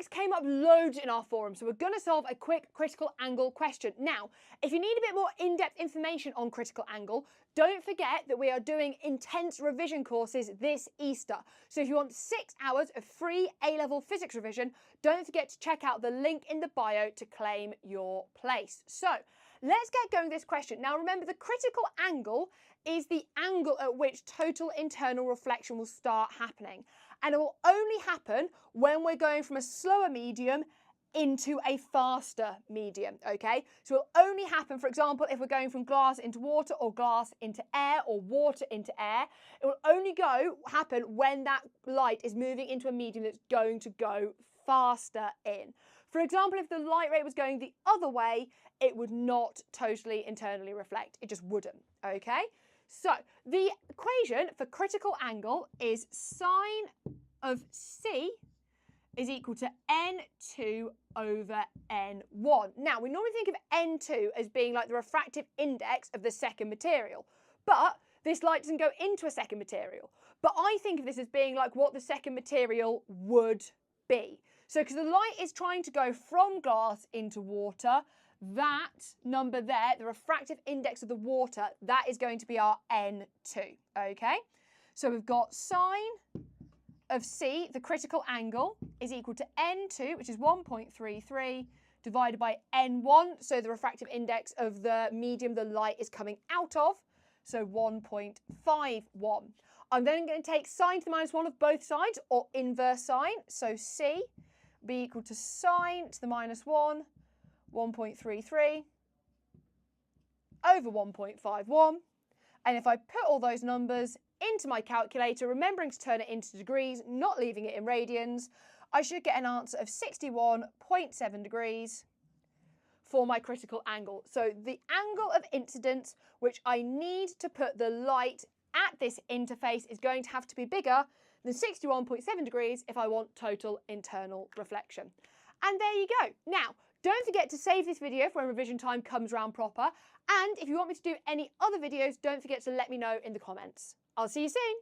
topics came up loads in our forum, so we're going to solve a quick critical angle question. Now, if you need a bit more in-depth information on critical angle, don't forget that we are doing intense revision courses this Easter. So if you want 6 hours of free A-level physics revision, don't forget to check out the link in the bio to claim your place. So let's get going with this question. Now remember, the critical angle is the angle at which total internal reflection will start happening. And it will only happen when we're going from a slower medium into a faster medium, okay? So it will only happen, for example, if we're going from glass into water or glass into air or water into air. It will only happen when that light is moving into a medium that's going to go faster in. For example, if the light rate was going the other way, it would not totally internally reflect. It just wouldn't, okay? So the equation for critical angle is sine of C is equal to N2 over N1. Now, we normally think of N2 as being like the refractive index of the second material, but this light doesn't go into a second material. But I think of this as being like what the second material would be. So because the light is trying to go from glass into water, that number there, the refractive index of the water, that is going to be our N2, okay? So we've got sine of C, the critical angle, is equal to N2, which is 1.33, divided by N1, so the refractive index of the medium the light is coming out of, so 1.51. I'm then going to take sine to the minus 1 of both sides, or inverse sine, so C will be equal to sine to the minus 1, 1.33 over 1.51. And if I put all those numbers into my calculator, remembering to turn it into degrees, not leaving it in radians, I should get an answer of 61.7 degrees for my critical angle. So the angle of incidence which I need to put the light at this interface is going to have to be bigger than 61.7 degrees if I want total internal reflection. And there you go. Now, don't forget to save this video for when revision time comes around proper. And if you want me to do any other videos, don't forget to let me know in the comments. I'll see you soon.